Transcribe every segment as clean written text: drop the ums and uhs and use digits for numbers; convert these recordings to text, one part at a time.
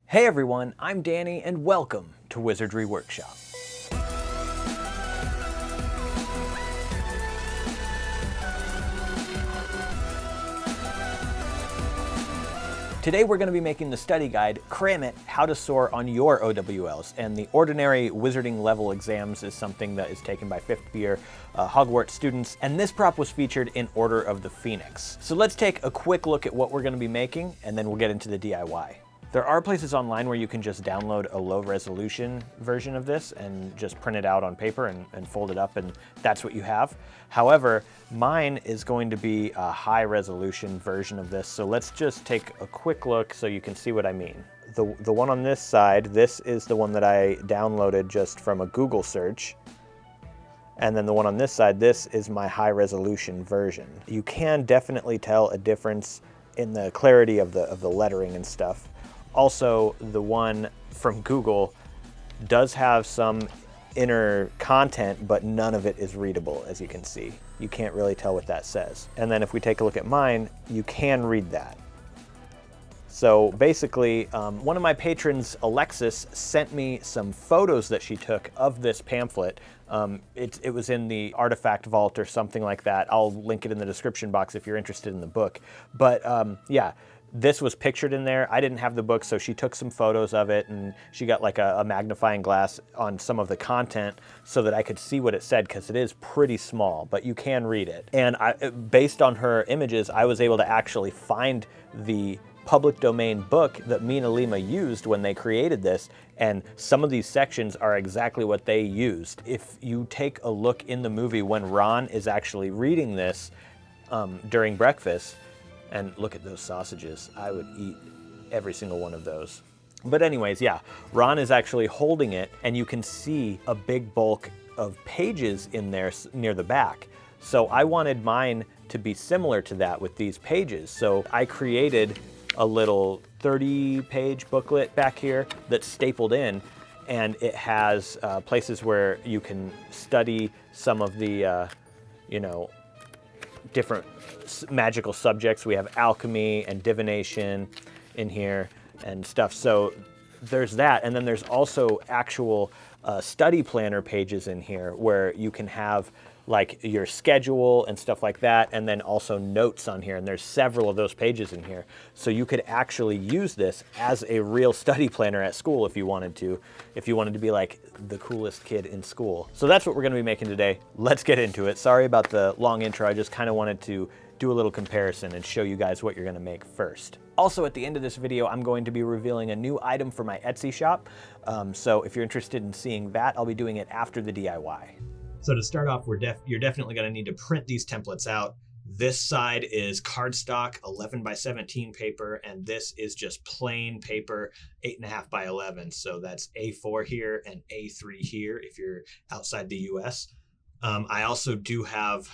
Hey everyone, I'm Danny and welcome to Wizardry Workshop. Today we're going to be making the study guide, Cram It, How to Soar on Your O.W.Ls, and the ordinary wizarding level exams is something that is taken by 5th year Hogwarts students, and this prop was featured in Order of the Phoenix. So let's take a quick look at what we're going to be making, and then we'll get into the DIY. There are places online where you can just download a low resolution version of this and just print it out on paper and fold it up, and that's what you have. However, mine is going to be a high resolution version of this, so let's just take a quick look so you can see what I mean. The one on this side, this is the one that I downloaded just from a Google search. And then the one on this side, this is my high resolution version. You can definitely tell a difference in the clarity of the lettering and stuff. Also, the one from Google does have some inner content, but none of it is readable, as you can see. You can't really tell what that says. And then if we take a look at mine, you can read that. So basically, one of my patrons, Alexis, sent me some photos that she took of this pamphlet. It was in the artifact vault or something like that. I'll link it in the description box if you're interested in the book. But yeah. This was pictured in there. I didn't have the book, so she took some photos of it and she got like a magnifying glass on some of the content so that I could see what it said, because it is pretty small, but you can read it. And based on her images, I was able to actually find the public domain book that me and Alima used when they created this, and some of these sections are exactly what they used. If you take a look in the movie when Ron is actually reading this during breakfast, and look at those sausages. I would eat every single one of those. But anyways, yeah, Ron is actually holding it, and you can see a big bulk of pages in there near the back. So I wanted mine to be similar to that with these pages. So I created a little 30-page booklet back here that's stapled in, and it has places where you can study some of the, different magical subjects. We have alchemy and divination in here and stuff. So there's that. And then there's also actual study planner pages in here where you can have like your schedule and stuff like that, and then also notes on here. And there's several of those pages in here. So you could actually use this as a real study planner at school if you wanted to be like the coolest kid in school. So that's what we're gonna be making today. Let's get into it. Sorry about the long intro. I just kind of wanted to do a little comparison and show you guys what you're gonna make first. Also, at the end of this video, I'm going to be revealing a new item for my Etsy shop. So if you're interested in seeing that, I'll be doing it after the DIY. So to start off, you're definitely going to need to print these templates out. This side is cardstock 11 by 17 paper, and this is just plain paper 8.5 by 11. So that's A4 here and A3 here if you're outside the US. I also do have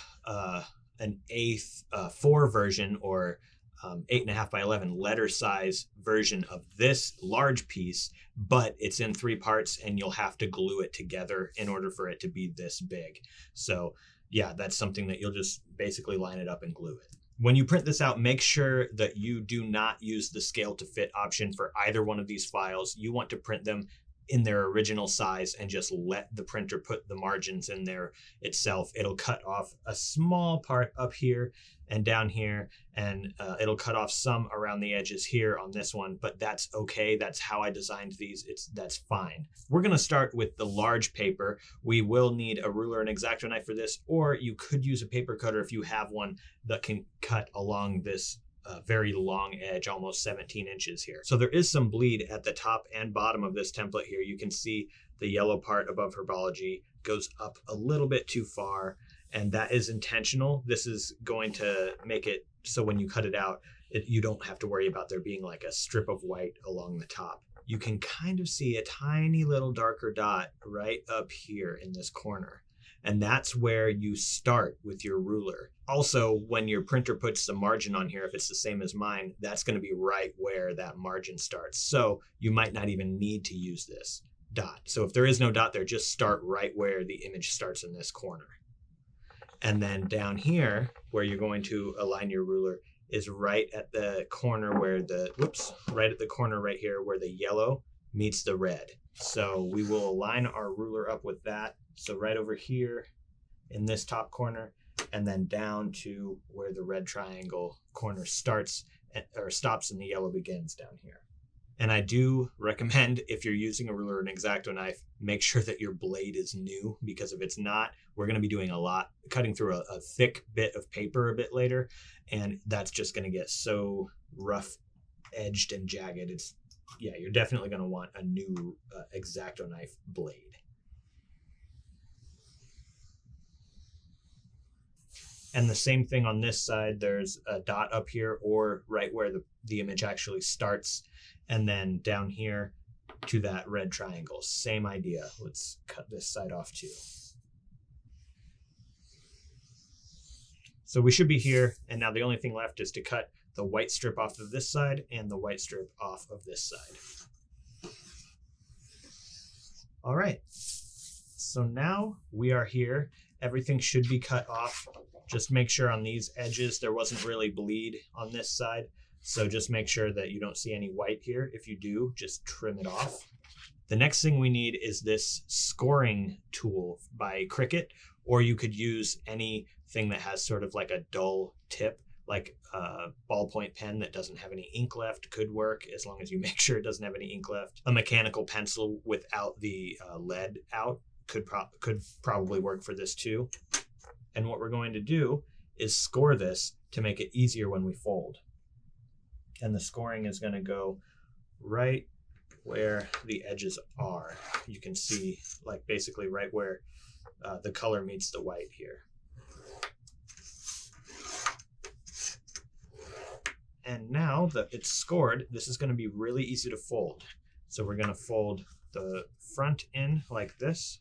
an A4 version, or 8.5 by 11 letter size version of this large piece, but it's in 3 parts and you'll have to glue it together in order for it to be this big. So yeah, that's something that you'll just basically line it up and glue it. When you print this out, make sure that you do not use the scale to fit option for either one of these files. You want to print them in their original size and just let the printer put the margins in there itself. It'll cut off a small part up here and down here, and it'll cut off some around the edges here on this one, but that's okay. That's how I designed these. That's fine. We're gonna start with the large paper. We will need a ruler and X-Acto knife for this, or you could use a paper cutter if you have one that can cut along this very long edge, almost 17 inches here. So there is some bleed at the top and bottom of this template here. You can see the yellow part above herbology goes up a little bit too far, and that is intentional. This is going to make it so when you cut it out, you don't have to worry about there being like a strip of white along the top. You can kind of see a tiny little darker dot right up here in this corner. And that's where you start with your ruler. Also, when your printer puts the margin on here, if it's the same as mine, that's going to be right where that margin starts. So you might not even need to use this dot. So if there is no dot there, just start right where the image starts in this corner. And then down here, where you're going to align your ruler, is right at the corner where right at the corner right here where the yellow meets the red. So we will align our ruler up with that. So right over here in this top corner, and then down to where the red triangle corner starts or stops and the yellow begins down here. And I do recommend, if you're using a ruler or an X-Acto knife, make sure that your blade is new, because if it's not, we're going to be doing cutting through a thick bit of paper a bit later, and that's just going to get so rough edged and jagged. You're definitely going to want a new X-Acto knife blade. And the same thing on this side, there's a dot up here or right where the image actually starts, and then down here to that red triangle. Same idea. Let's cut this side off too. So we should be here, and now the only thing left is to cut the white strip off of this side and the white strip off of this side. All right, so now we are here. Everything should be cut off. Just make sure on these edges there wasn't really bleed on this side. So just make sure that you don't see any white here. If you do, just trim it off. The next thing we need is this scoring tool by Cricut, or you could use anything that has sort of like a dull tip, like a ballpoint pen that doesn't have any ink left could work, as long as you make sure it doesn't have any ink left. A mechanical pencil without the lead out could probably work for this too. And what we're going to do is score this to make it easier when we fold. And the scoring is going to go right where the edges are. You can see, like, basically right where the color meets the white here. And now that it's scored, this is going to be really easy to fold. So we're going to fold the front in like this,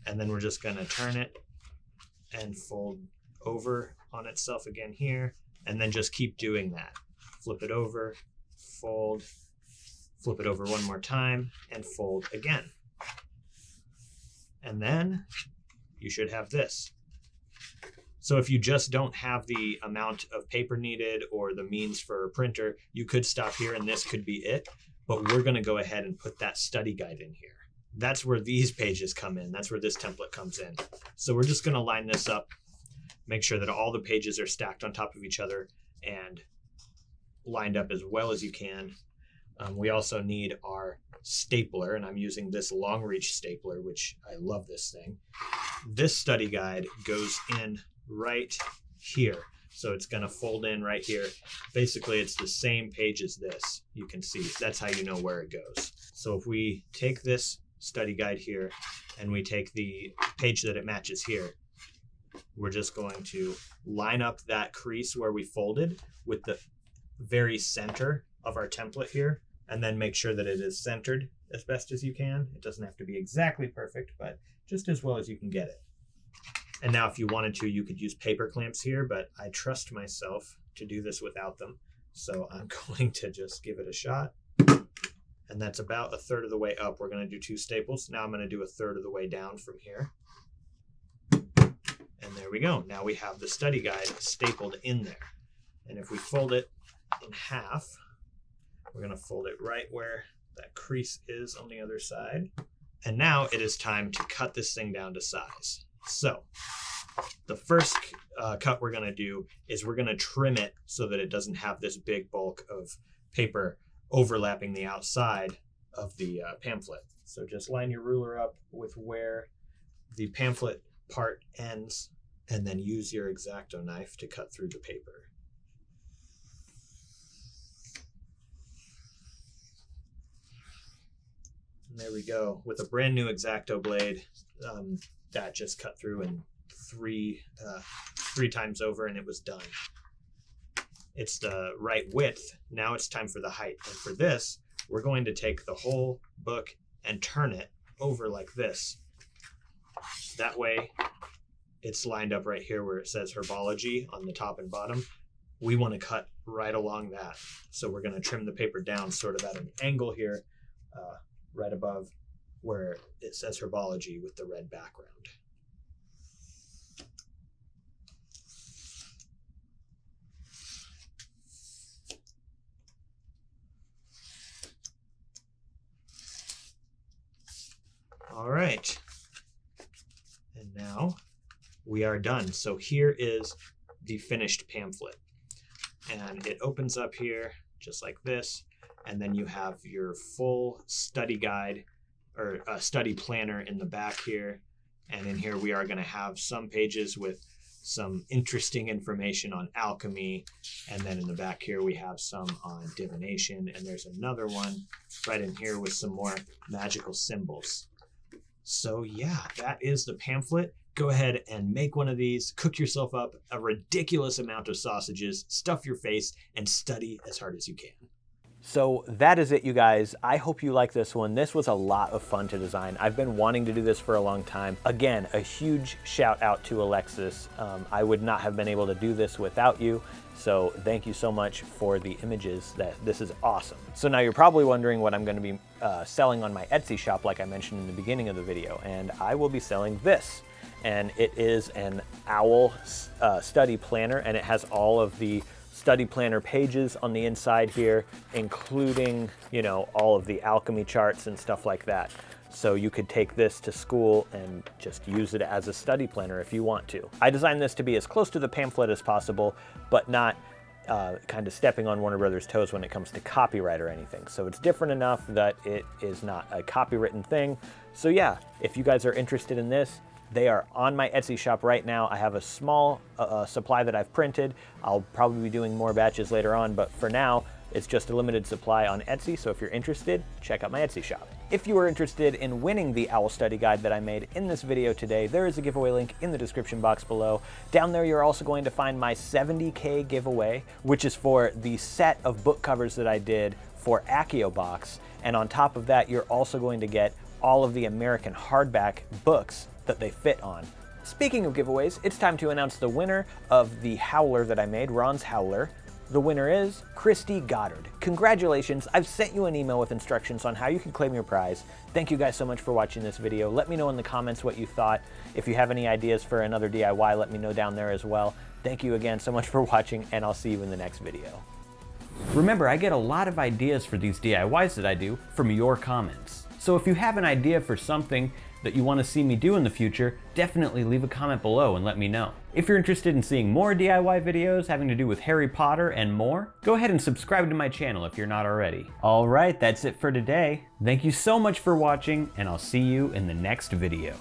and then we're just going to turn it and fold over on itself again here, and then just keep doing that. Flip it over, fold, flip it over one more time, and fold again. And then you should have this. So if you just don't have the amount of paper needed or the means for a printer, you could stop here and this could be it. But we're going to go ahead and put that study guide in here. That's where these pages come in. That's where this template comes in. So we're just going to line this up, make sure that all the pages are stacked on top of each other and lined up as well as you can. We also need our stapler, and I'm using this long reach stapler, which I love this thing. This study guide goes in right here. So it's going to fold in right here. Basically, it's the same page as this. You can see that's how you know where it goes. So if we take this study guide here and we take the page that it matches here, we're just going to line up that crease where we folded with the very center of our template here, and then make sure that it is centered as best as you can. It doesn't have to be exactly perfect, but just as well as you can get it. And now if you wanted to, you could use paper clamps here, but I trust myself to do this without them. So I'm going to just give it a shot. And that's about a third of the way up. We're going to do 2 staples. Now I'm going to do a third of the way down from here. And there we go. Now we have the study guide stapled in there. And if we fold it in half, we're going to fold it right where that crease is on the other side. And now it is time to cut this thing down to size. So the first cut we're going to do is we're going to trim it so that it doesn't have this big bulk of paper overlapping the outside of the pamphlet. So just line your ruler up with where the pamphlet part ends, and then use your X-Acto knife to cut through the paper. And there we go. With a brand new X-Acto blade, that just cut through in three times over, and it was done. It's the right width. Now it's time for the height. And for this, we're going to take the whole book and turn it over like this. That way, it's lined up right here where it says herbology on the top and bottom. We want to cut right along that. So we're going to trim the paper down sort of at an angle here, right above where it says herbology with the red background. All right. And now we are done. So here is the finished pamphlet. And it opens up here just like this. And then you have your full study guide or study planner in the back here. And in here we are going to have some pages with some interesting information on alchemy. And then in the back here we have some on divination. And there's another one right in here with some more magical symbols. So yeah, that is the pamphlet. Go ahead and make one of these, cook yourself up a ridiculous amount of sausages, stuff your face, and study as hard as you can. So that is it, you guys. I hope you like this one. This was a lot of fun to design. I've been wanting to do this for a long time. Again, a huge shout out to Alexis. I would not have been able to do this without you. So thank you so much for the images. This is awesome. So now you're probably wondering what I'm going to be selling on my Etsy shop, like I mentioned in the beginning of the video. And I will be selling this. And it is an O.W.L study planner, and it has all of the study planner pages on the inside here, including, you know, all of the alchemy charts and stuff like that. So you could take this to school and just use it as a study planner if you want to. I designed this to be as close to the pamphlet as possible, but not kind of stepping on Warner Brothers' toes when it comes to copyright or anything. So it's different enough that it is not a copywritten thing. So yeah, if you guys are interested in this, they are on my Etsy shop right now. I have a small supply that I've printed. I'll probably be doing more batches later on, but for now, it's just a limited supply on Etsy, so if you're interested, check out my Etsy shop. If you are interested in winning the O.W.L study guide that I made in this video today, there is a giveaway link in the description box below. Down there, you're also going to find my 70K giveaway, which is for the set of book covers that I did for Accio Box. And on top of that, you're also going to get all of the American hardback books that they fit on. Speaking of giveaways, it's time to announce the winner of the Howler that I made, Ron's Howler. The winner is Christy Goddard. Congratulations, I've sent you an email with instructions on how you can claim your prize. Thank you guys so much for watching this video. Let me know in the comments what you thought. If you have any ideas for another DIY, let me know down there as well. Thank you again so much for watching, and I'll see you in the next video. Remember, I get a lot of ideas for these DIYs that I do from your comments. So if you have an idea for something that you want to see me do in the future, definitely leave a comment below and let me know. If you're interested in seeing more DIY videos having to do with Harry Potter and more, go ahead and subscribe to my channel if you're not already. All right, that's it for today. Thank you so much for watching, and I'll see you in the next video.